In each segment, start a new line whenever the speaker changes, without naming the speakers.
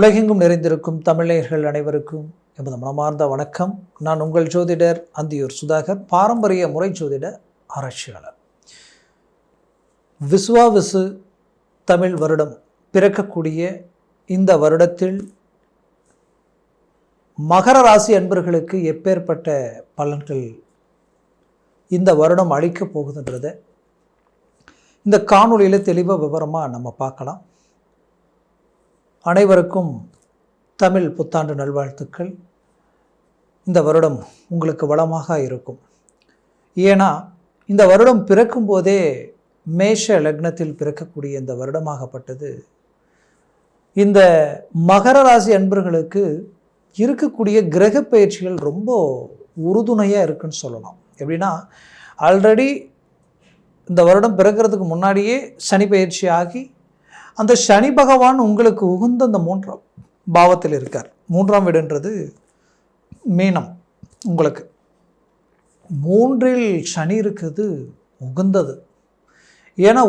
உலகெங்கும் நிறைந்திருக்கும் தமிழர்கள் அனைவருக்கும் எமது மனமார்ந்த வணக்கம். நான் உங்கள் ஜோதிடர் அந்தியூர் சுதாகர், பாரம்பரிய முறை ஜோதிட ஆராய்ச்சியாளர். விசுவாவிசு தமிழ் வருடம் பிறக்கக்கூடிய இந்த வருடத்தில் மகர ராசி அன்பர்களுக்கு எப்பேற்பட்ட பலன்கள் இந்த வருடம் அளிக்கப் போகுதுன்றதை இந்த காணொளியில் தெளிவாக விவரமாக நம்ம பார்க்கலாம். அனைவருக்கும் தமிழ் புத்தாண்டு நல்வாழ்த்துக்கள். இந்த வருடம் உங்களுக்கு வளமாக இருக்கும். ஏன்னா இந்த வருடம் பிறக்கும் போதே மேஷ லக்னத்தில் பிறக்கக்கூடிய இந்த வருடமாகப்பட்டது இந்த மகர ராசி அன்பர்களுக்கு இருக்கக்கூடிய கிரக பயிற்சிகள் ரொம்ப உறுதுணையாக இருக்குன்னு சொல்லலாம். எப்படின்னா, ஆல்ரெடி இந்த வருடம் பிறக்கிறதுக்கு முன்னாடியே சனி பயிற்சி ஆகி அந்த சனி பகவான் உங்களுக்கு உகுந்த அந்த 3ஆம் பாவத்தில் இருக்கார். 3ஆம் வீடுன்றது மீனம். உங்களுக்கு 3இல் சனி இருக்குது உகுந்தது. ஏன்னா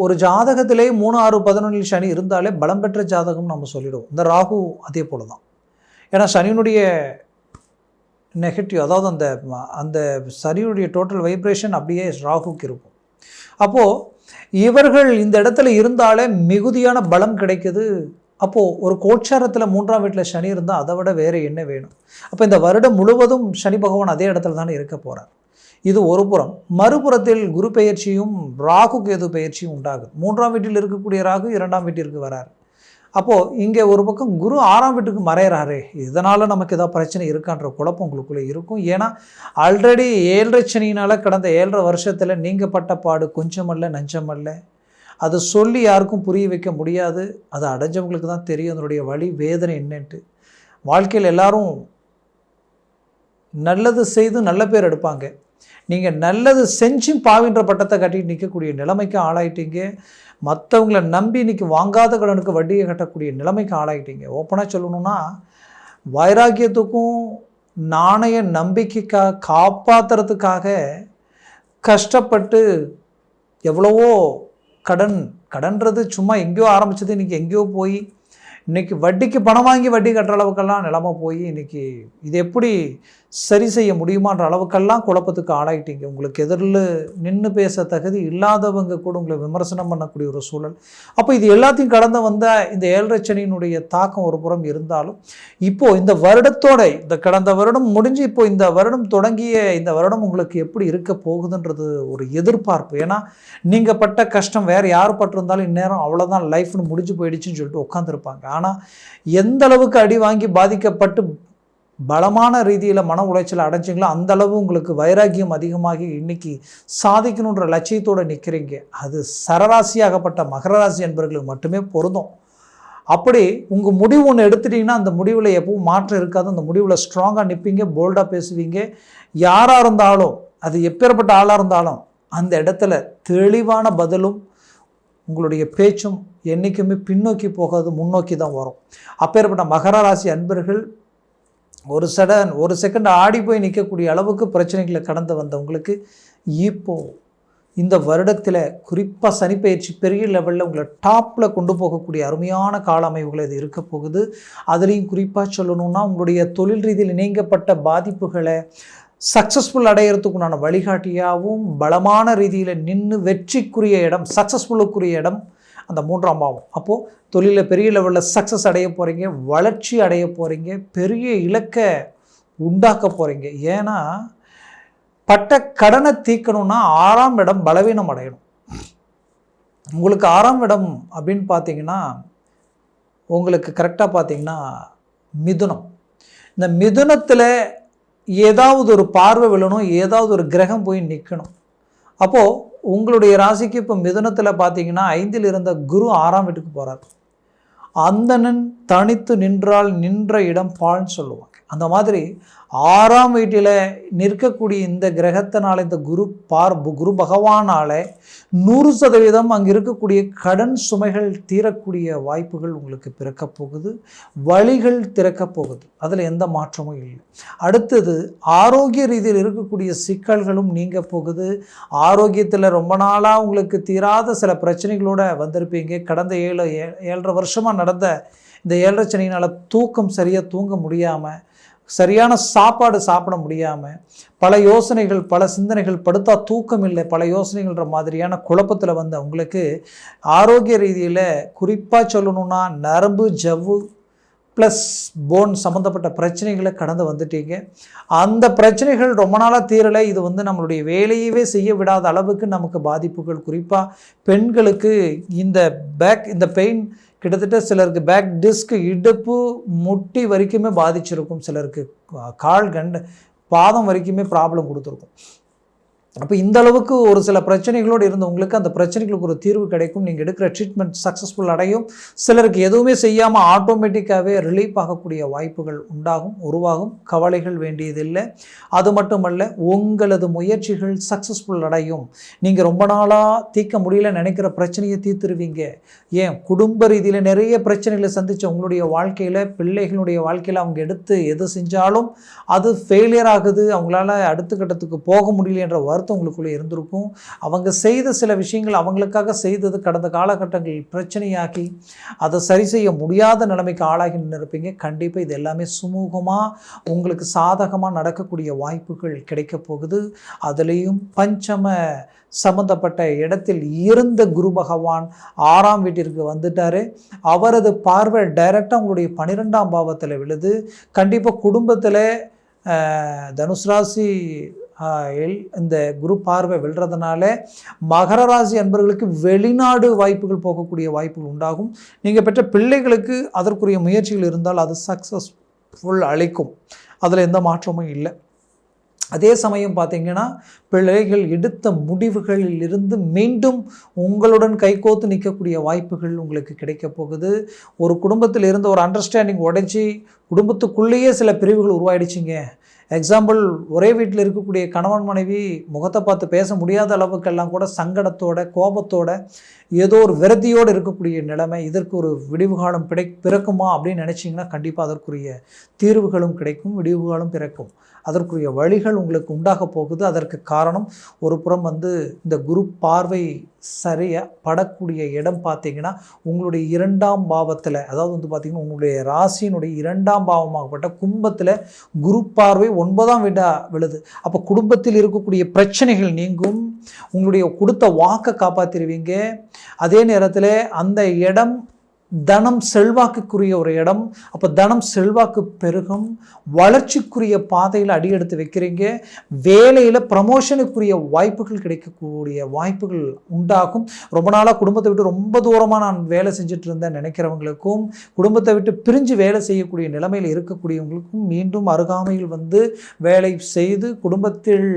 ஒரு ஜாதகத்திலே 3, 6, 11 சனி இருந்தாலே பலம் பெற்ற ஜாதகம் நம்ம சொல்லிடுவோம். இந்த ராகு அதே போல தான். ஏன்னா சனியினுடைய நெகட்டிவ், அதாவது அந்த சனியுடைய டோட்டல் வைப்ரேஷன் அப்படியே ராகுக்கு இருக்கும். அப்போது இவர்கள் இந்த இடத்துல இருந்தாலே மிகுதியான பலம் கிடைக்குது. அப்போது ஒரு கோட்சாரத்தில் 3ஆம் வீட்டில் சனி இருந்தால் அதை விட வேறு என்ன வேணும்? அப்போ இந்த வருடம் முழுவதும் சனி பகவான் அதே இடத்துல தானே இருக்க போகிறார். இது ஒரு புறம். மறுபுறத்தில் குரு பெயர்ச்சியும் ராகு கேது பெயர்ச்சியும் உண்டாகுது. 3ஆம் வீட்டில் இருக்கக்கூடிய ராகு 2ஆம் வீட்டிற்கு வரார். அப்போது இங்கே ஒரு பக்கம் குரு 6ஆம் வீட்டுக்கு மறையிறாரே, இதனால் நமக்கு ஏதாவது பிரச்சனை இருக்கான்ற குழப்பம் உங்களுக்குள்ளே இருக்கும். ஏன்னா ஆல்ரெடி 7.5 சனியினால் கடந்த 7.5 வருஷத்தில் நீங்கள் பட்ட பாடு கொஞ்சமல்ல நஞ்சமல்ல. அது சொல்லி யாருக்கும் புரிய வைக்க முடியாது. அது அடைஞ்சவங்களுக்கு தான் தெரியும் அதனுடைய வலி வேதனை என்னன்ட்டு. வாழ்க்கையில் எல்லாரும் நல்லது செய்து நல்ல பேர் எடுப்பாங்க. நீங்கள் நல்லது செஞ்சு பாவின்ற பட்டத்தை கட்டிட்டு நிற்கக்கூடிய நிலைமைக்கு ஆளாயிட்டீங்க. மற்றவங்களை நம்பி இன்றைக்கி வாங்காத கடனுக்கு வட்டியை கட்டக்கூடிய நிலைமைக்கு ஆளாயிட்டீங்க. ஓப்பனாக சொல்லணும்னா, வைராக்கியத்துக்கும் நாணய நம்பிக்கைக்காக காப்பாற்றுறதுக்காக கஷ்டப்பட்டு எவ்வளவோ கடன்றது சும்மா எங்கேயோ ஆரம்பித்தது இன்றைக்கி எங்கேயோ போய் இன்றைக்கி வட்டிக்கு பணம் வாங்கி வட்டி கட்டுற அளவுக்கெல்லாம் நிலைமை போய் இன்றைக்கி இது எப்படி சரி செய்ய முடியுமான்ற அளவுக்கெல்லாம் குழப்பத்துக்கு ஆளாயிட்டீங்க. உங்களுக்கு எதிரில் நின்று பேச தகுதி இல்லாதவங்க கூட உங்களை விமர்சனம் பண்ணக்கூடிய ஒரு சூழல். அப்போ இது எல்லாத்தையும் கடந்து வந்த இந்த 7.5 சனியினுடைய தாக்கம் ஒரு புறம் இருந்தாலும், இப்போது இந்த வருடத்தோட இந்த கடந்த வருடம் முடிஞ்சு இப்போ இந்த வருடம் தொடங்கிய இந்த வருடம் உங்களுக்கு எப்படி இருக்க போகுதுன்றது ஒரு எதிர்பார்ப்பு. ஏன்னா நீங்கள் பட்ட கஷ்டம் வேறு யார் பட்டிருந்தாலும் இந்நேரம் அவ்வளோதான் லைஃப்னு முடிஞ்சு போயிடுச்சுன்னு சொல்லிட்டு உட்காந்துருப்பாங்க. ஆனால் எந்த அளவுக்கு அடி வாங்கி பாதிக்கப்பட்டு பலமான ரீதியில் மன உளைச்சல் அடைஞ்சிங்களோ அந்த அளவு உங்களுக்கு வைராக்கியம் அதிகமாகி இன்றைக்கி சாதிக்கணுன்ற லட்சியத்தோடு நிற்கிறீங்க. அது சரராசியாகப்பட்ட மகர ராசி என்பவர்களுக்கு மட்டுமே பொருந்தும். அப்படி உங்கள் முடிவு ஒன்று எடுத்துட்டிங்கன்னா அந்த முடிவில் எப்பவும் மாற்றம் இருக்காது. அந்த முடிவில் ஸ்ட்ராங்காக நிற்பீங்க, போல்டாக பேசுவீங்க. யாராக இருந்தாலும், அது எப்பேற்பட்ட ஆளாக இருந்தாலும் அந்த இடத்துல தெளிவான பதிலும் உங்களுடைய பேச்சும் என்றைக்குமே பின்னோக்கி போகாது, முன்னோக்கி தான் வரும். அப்பேற்பட்ட மகர ராசி அன்பர்கள் ஒரு செகண்ட் ஆடி போய் நிற்கக்கூடிய அளவுக்கு பிரச்சனைகளை கடந்து வந்தவங்களுக்கு இப்போது இந்த வருடத்தில் குறிப்பாக சனிப்பயிற்சி பெரிய லெவலில் உங்களை டாப்பில் கொண்டு போகக்கூடிய அருமையான கால அமைவுகள் இது இருக்க போகுது. அதுலேயும் குறிப்பாக சொல்லணுன்னா, உங்களுடைய தொழில் ரீதியில் இணைங்கப்பட்ட பாதிப்புகளை சக்ஸஸ்ஃபுல் அடையிறதுக்குண்டான வழிகாட்டியாகவும் பலமான ரீதியில் நின்று வெற்றிக்குரிய இடம், சக்ஸஸ்ஃபுல்லுக்குரிய இடம் அந்த 3ஆம் பாவம். அப்போது தொழிலில் பெரிய லெவலில் சக்ஸஸ் அடைய போகிறீங்க, வளர்ச்சி அடைய போகிறீங்க, பெரிய இலக்கை உண்டாக்க போகிறீங்க. ஏன்னா பட்ட கடனை தீர்க்கணும்னா 6ஆம் இடம் பலவீனம் அடையணும். உங்களுக்கு 6ஆம் இடம் அப்படின்னு பார்த்தீங்கன்னா, உங்களுக்கு கரெக்டாக பார்த்தீங்கன்னா மிதுனம். இந்த மிதுனத்தில் ஏதாவது ஒரு பார்வை விழணும், ஏதாவது ஒரு கிரகம் போய் நிற்கணும். அப்போது உங்களுடைய ராசிக்கு இப்போ மிதுனத்தில் பார்த்தீங்கன்னா 5இல் இருந்த குரு 6ஆம் வீட்டுக்கு போகிறார். அந்தணன் தனித்து நின்றால் நின்ற இடம் பால்னு சொல்லுவாங்க. அந்த மாதிரி 6ஆம் வீட்டில் நிற்கக்கூடிய இந்த கிரகத்தினால, இந்த குரு பகவானால் 100% அங்கே இருக்கக்கூடிய கடன் சுமைகள் தீரக்கூடிய வாய்ப்புகள் உங்களுக்கு பிறக்கப் போகுது, வழிகள் திறக்கப் போகுது. அதில் எந்த மாற்றமும் இல்லை. அடுத்தது ஆரோக்கிய ரீதியில் இருக்கக்கூடிய சிக்கல்களும் நீங்க போகுது. ஆரோக்கியத்தில் ரொம்ப நாளாக உங்களுக்கு தீராத சில பிரச்சனைகளோடு வந்திருப்பீங்க. கடந்த 7.5 வருஷமாக நடந்த இந்த 7.5 சனியினால் தூக்கம் சரியாக தூங்க முடியாமல், சரியான சாப்பாடு சாப்பிட முடியாமல், பல யோசனைகள், பல சிந்தனைகள், படுத்தா தூக்கம் இல்லை, பல யோசனைகள்ன்ற மாதிரியான குழப்பத்தில் வந்து அவங்களுக்கு ஆரோக்கிய ரீதியில் குறிப்பாக சொல்லணுன்னா நரம்பு, ஜவ்வு ப்ளஸ் போன் சம்மந்தப்பட்ட பிரச்சனைகளை கடந்து வந்துட்டீங்க. அந்த பிரச்சனைகள் ரொம்ப நாளாக தீரலை. இது வந்து நம்மளுடைய வேலையவே செய்ய விடாத அளவுக்கு நமக்கு பாதிப்புகள், குறிப்பாக பெண்களுக்கு இந்த பெயின் கிட்டத்தட்ட சிலருக்கு பேக் டிஸ்க், இடுப்பு, முட்டி வரைக்குமே பாதிச்சிருக்கும். சிலருக்கு கால் பாதம் வரைக்குமே ப்ராப்ளம் கொடுத்துருக்கும். அப்போ இந்த அளவுக்கு ஒரு சில பிரச்சனைகளோடு இருந்தவங்களுக்கு அந்த பிரச்சனைகளுக்கு ஒரு தீர்வு கிடைக்கும். நீங்கள் எடுக்கிற ட்ரீட்மெண்ட் சக்ஸஸ்ஃபுல் அடையும். சிலருக்கு எதுவுமே செய்யாமல் ஆட்டோமேட்டிக்காகவே ரிலீஃப் ஆகக்கூடிய வாய்ப்புகள் உருவாகும். கவலைகள் வேண்டியதில்லை. அது மட்டுமல்ல, உங்களது முயற்சிகள் சக்ஸஸ்ஃபுல் அடையும். நீங்கள் ரொம்ப நாளாக தீர்க்க முடியல நினைக்கிற பிரச்சனையை தீர்த்துருவீங்க. ஏன் குடும்ப ரீதியில் நிறைய பிரச்சனைகளை சந்தித்த உங்களுடைய வாழ்க்கையில், பிள்ளைகளுடைய வாழ்க்கையில் அவங்க எடுத்து எது செஞ்சாலும் அது ஃபெயிலியர் ஆகுது, அவங்களால அடுத்த கட்டத்துக்கு போக முடியல என்ற வருத்தம் உங்களுக்குள்ளே இருந்திருக்கும். அவங்க செய்த சில விஷயங்கள் அவங்களுக்காக செய்தது கடந்த காலகட்டங்களில் பிரச்சனையாக்கி அதை சரி செய்ய முடியாத நிலைமைக்கு ஆளாகி நின்றுருப்பீங்க. கண்டிப்பாக இது எல்லாமே சுமூகமாக உங்களுக்கு சாதகமாக நடக்கக்கூடிய வாய்ப்புகள் கிடைக்க போகுது. அதுலேயும் பஞ்சம சம்பந்தப்பட்ட இடத்தில் இருந்த குரு பகவான் 6ஆம் வீட்டிற்கு வந்துட்டார். அவரது பார்வை டைரெக்டாக உங்களுடைய 12ஆம் பாவத்தில் விழுது. கண்டிப்பாக குடும்பத்தில் தனுசு ராசி இந்த குரு பார்வை விழுறதுனால மகர ராசி அன்பர்களுக்கு வெளிநாடு வாய்ப்புகள் போகக்கூடிய வாய்ப்புகள் உண்டாகும். நீங்கள் பெற்ற பிள்ளைகளுக்கு அதற்குரிய முயற்சிகள் இருந்தால் அது சக்ஸஸ்ஃபுல் அளிக்கும். அதில் எந்த மாற்றமும் இல்லை. அதே சமயம் பார்த்தீங்கன்னா, பிள்ளைகள் எடுத்த முடிவுகளில் இருந்து மீண்டும் உங்களுடன் கைகோத்து நிற்கக்கூடிய வாய்ப்புகள் உங்களுக்கு கிடைக்க போகுது. ஒரு குடும்பத்தில் இருந்த ஒரு அண்டர்ஸ்டாண்டிங் உடைச்சி குடும்பத்துக்குள்ளேயே சில பிரிவுகள் உருவாயிடுச்சிங்க. எக்ஸாம்பிள், ஒரே வீட்டில் இருக்கக்கூடிய கணவன் மனைவி முகத்தை பார்த்து பேச முடியாத அளவுக்கெல்லாம் கூட சங்கடத்தோட, கோபத்தோட, ஏதோ ஒரு விரதியோடு இருக்கக்கூடிய நிலைமை. இதற்கு ஒரு விடிவு காலம் பிறக்குமா அப்படின்னு நினச்சிங்கன்னா கண்டிப்பாக அதற்குரிய தீர்வுகளும் கிடைக்கும், விடிவு காலம் பிறக்கும். அதற்குரிய வழிகள் உங்களுக்கு உண்டாக போகுது. அதற்கு காரணம், ஒரு புறம் வந்து இந்த குரு பார்வை சரியாக படக்கூடிய இடம் பார்த்தீங்கன்னா உங்களுடைய 2ஆம் பாவத்தில், அதாவது வந்து பார்த்திங்கன்னா உங்களுடைய ராசியினுடைய 2ஆம் பாவமாகப்பட்ட கும்பத்தில் குரு பார்வை 9ஆம் வீடாக விழுது. அப்போ குடும்பத்தில் இருக்கக்கூடிய பிரச்சனைகள் நீங்கும். உங்களுடைய கொடுத்த வாக்கை காப்பாற்றிடுவீங்க. அதே நேரத்தில் அந்த இடம் தனம் செல்வாக்குக்குரிய ஒரு இடம். அப்போ தனம் செல்வாக்கு பெருகும். வளர்ச்சிக்குரிய பாதையில் அடியெடுத்து வைக்கிறீங்க. வேலையில் ப்ரமோஷனுக்குரிய வாய்ப்புகள் கிடைக்கக்கூடிய வாய்ப்புகள் உண்டாகும். ரொம்ப நாளாக குடும்பத்தை விட்டு ரொம்ப தூரமாக நான் வேலை செஞ்சுட்டு இருந்தேன் நினைக்கிறவங்களுக்கும், குடும்பத்தை விட்டு பிரிஞ்சு வேலை செய்யக்கூடிய நிலைமையில் இருக்கக்கூடியவங்களுக்கும் மீண்டும் அருகாமையில் வந்து வேலை செய்து குடும்பத்தில்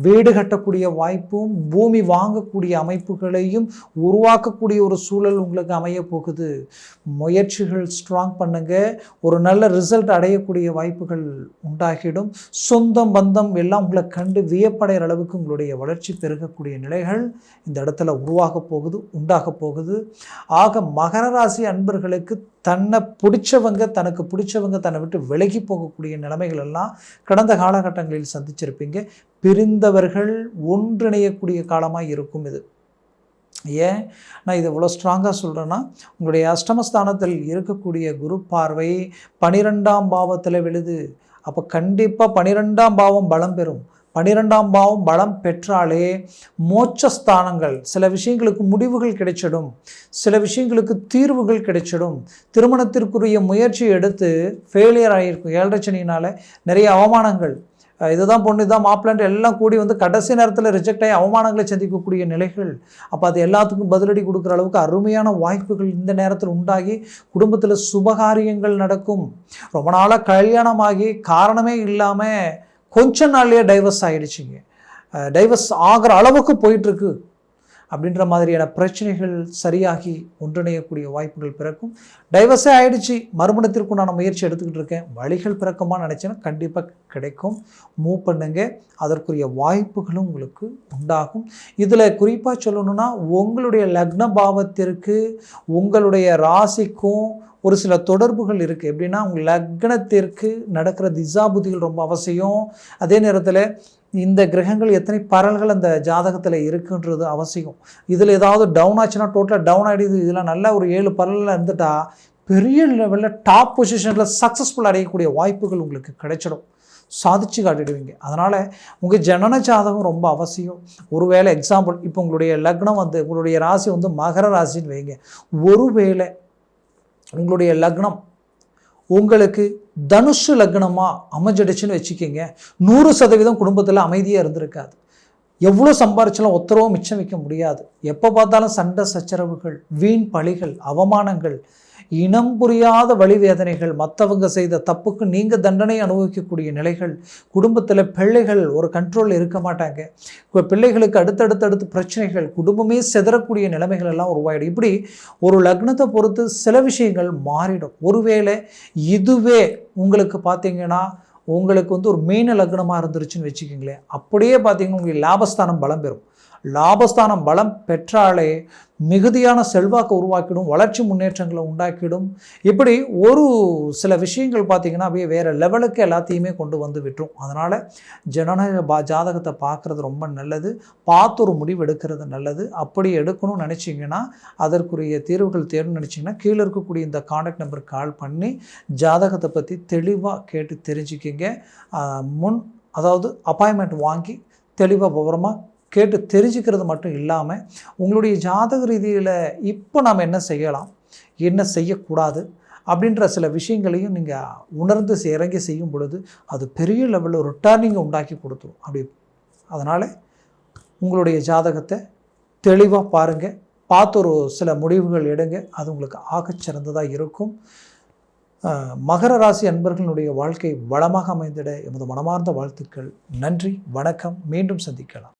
வீடு கட்டக்கூடிய வாய்ப்பும் பூமி வாங்கக்கூடிய அமைப்புகளையும் உருவாக்கக்கூடிய ஒரு சூழல் உங்களுக்கு அமைய போகுது. முயற்சிகள் ஸ்ட்ராங் பண்ணுங்க. ஒரு நல்ல ரிசல்ட் அடையக்கூடிய வாய்ப்புகள் உண்டாகிடும். சொந்தம் பந்தம் எல்லாம் உங்களை கண்டு வியப்படைகிற அளவுக்கு உங்களுடைய வளர்ச்சி பெருகக்கூடிய நிலைகள் இந்த இடத்துல உண்டாக போகுது. ஆக மகர ராசி அன்பர்களுக்கு தனக்கு பிடிச்சவங்க தன்னை விட்டு விலகி போகக்கூடிய நிலைமைகள் எல்லாம் கடந்த காலகட்டங்களில் சந்திச்சிருப்பீங்க. பிரிந்தவர்கள் ஒன்றிணையக்கூடிய காலமாக இருக்கும் இது. ஏன் நான் இதை இவ்வளோ ஸ்ட்ராங்காக சொல்கிறேன்னா, உங்களுடைய அஷ்டமஸ்தானத்தில் இருக்கக்கூடிய குரு பார்வை 12ஆம் பாவத்தில் விழுது. அப்போ கண்டிப்பாக 12ஆம் பாவம் பலம் பெறும். 12ஆம் பாவம் பலம் பெற்றாலே மோட்சஸ்தானங்கள், சில விஷயங்களுக்கு முடிவுகள் கிடைச்சிடும், சில விஷயங்களுக்கு தீர்வுகள் கிடைச்சிடும். திருமணத்திற்குரிய முயற்சி எடுத்து ஃபெயிலியர் ஆகியிருக்கும் 7.5 சனியினால் நிறைய அவமானங்கள், இதுதான் பொண்ணு, இதுதான் மாப்பிள்ளன்ட்டு எல்லாம் கூடி வந்து கடைசி நேரத்தில் ரிஜெக்ட் ஆகி அவமானங்களை சந்திக்கக்கூடிய நிலைகள். அப்போ அது எல்லாத்துக்கும் பதிலடி கொடுக்குற அளவுக்கு அருமையான வாய்ப்புகள் இந்த நேரத்தில் உண்டாகி குடும்பத்தில் சுபகாரியங்கள் நடக்கும். ரொம்ப நாளாக கல்யாணமாகி காரணமே இல்லாமல் கொஞ்ச நாள்லேயே டைவர்ஸ் ஆகிடுச்சிங்க. டைவர்ஸ் ஆகிற அளவுக்கு போயிட்டுருக்கு அப்படின்ற மாதிரியான பிரச்சனைகள் சரியாகி ஒன்றிணையக்கூடிய வாய்ப்புகள் பிறக்கும். டைவர்ஸே ஆகிடுச்சு, மறுமணத்திற்கு நான் முயற்சி எடுத்துக்கிட்டு இருக்கேன், வழிகள் பிறக்குமா நினச்சேன்னா கண்டிப்பாக கிடைக்கும். மூவ் பண்ணுங்க, அதற்குரிய வாய்ப்புகளும் உங்களுக்கு உண்டாகும். இதில் குறிப்பாக சொல்லணும்னா, உங்களுடைய லக்ன பாவத்திற்கு உங்களுடைய ராசிக்கும் ஒரு சில தொடர்புகள் இருக்குது. எப்படின்னா, உங்கள் லக்னத்திற்கு நடக்கிற திசாபுதிகள் ரொம்ப அவசியம். அதே நேரத்தில் இந்த கிரகங்கள் எத்தனை பரல்கள் அந்த ஜாதகத்தில் இருக்குன்றது அவசியம். இதில் ஏதாவது டவுன் ஆச்சுன்னா டோட்டலாக டவுன் ஆகிடுது. இதில் நல்ல ஒரு 7 பரலில் இருந்துட்டா பெரிய லெவலில் டாப் பொசிஷனில் சக்ஸஸ்ஃபுல் அடையக்கூடிய வாய்ப்புகள் உங்களுக்கு கிடைச்சிடும், சாதிச்சு காட்டிடுவீங்க. அதனால் உங்கள் ஜனன ஜாதகம் ரொம்ப அவசியம். ஒருவேளை எக்ஸாம்பிள் இப்போ உங்களுடைய லக்னம் உங்களுடைய ராசி மகர ராசின்னு வைங்க. ஒருவேளை உங்களுடைய லக்னம் உங்களுக்கு தனுஷு லக்னமாக அமைஞ்சிடுச்சுன்னு வச்சுக்கிங்க, 100% குடும்பத்தில் அமைதியாக இருந்திருக்காது. எவ்வளோ சம்பாரிச்சாலும் ஒத்தரவும் மிச்சம் வைக்க முடியாது. எப்போ பார்த்தாலும் சண்டை சச்சரவுகள், வீண் பழிகள், அவமானங்கள், இனம் புரியாத வழிவேதனைகள், மற்றவங்க செய்த தப்புக்கு நீங்கள் தண்டனை அனுபவிக்கக்கூடிய நிலைகள், குடும்பத்தில் பிள்ளைகள் ஒரு கண்ட்ரோலில் இருக்க மாட்டாங்க, பிள்ளைகளுக்கு அடுத்தடுத்து பிரச்சனைகள், குடும்பமே செதறக்கூடிய நிலைமைகள் எல்லாம் உருவாயிடும். இப்படி ஒரு லக்னத்தை பொறுத்து சில விஷயங்கள் மாறிடும். ஒருவேளை இதுவே உங்களுக்கு பார்த்தீங்கன்னா உங்களுக்கு ஒரு மீன லக்னமாக இருந்துருச்சுன்னு வச்சுக்கிங்களேன், அப்படியே பார்த்தீங்கன்னா உங்களுக்கு லாபஸ்தானம் பலம் பெறும். லாபஸ்தானம் பலம் பெற்றாலே மிகுதியான செல்வாக்கு உருவாக்கிடும், வளர்ச்சி முன்னேற்றங்களை உண்டாக்கிடும். இப்படி ஒரு சில விஷயங்கள் பார்த்திங்கன்னா அப்படியே வேறு லெவலுக்கு எல்லாத்தையுமே கொண்டு வந்து விட்டுரும். அதனால் ஜனன ஜாதகத்தை பார்க்குறது ரொம்ப நல்லது, பார்த்து ஒரு முடிவு எடுக்கிறது நல்லது. அப்படி எடுக்கணும்னு நினச்சிங்கன்னா, அதற்குரிய தீர்வுகள் தேர்வு நினச்சிங்கன்னா, கீழே இருக்கக்கூடிய இந்த கான்டாக்ட் நம்பருக்கு கால் பண்ணி ஜாதகத்தை பற்றி தெளிவாக கேட்டு தெரிஞ்சுக்கிங்க. அதாவது அப்பாயின்மெண்ட் வாங்கி தெளிவாக விவரமாக கேட்டு தெரிஞ்சுக்கிறது மட்டும் இல்லாமல், உங்களுடைய ஜாதக ரீதியில் இப்போ நாம் என்ன செய்யலாம், என்ன செய்யக்கூடாது அப்படின்ற சில விஷயங்களையும் நீங்கள் உணர்ந்து இறங்கி செய்யும் பொழுது அது பெரிய லெவலில் ஒரு டர்னிங்கை உண்டாக்கி கொடுத்துரும். அதனால் உங்களுடைய ஜாதகத்தை தெளிவாக பாருங்கள், பார்த்து ஒரு சில முடிவுகள் எடுங்க. அது உங்களுக்கு ஆகச்சிறந்ததாக இருக்கும். மகர ராசி அன்பர்களுடைய வாழ்க்கை வளமாக அமைந்திட எமது மனமார்ந்த வாழ்த்துக்கள். நன்றி, வணக்கம். மீண்டும் சந்திக்கலாம்.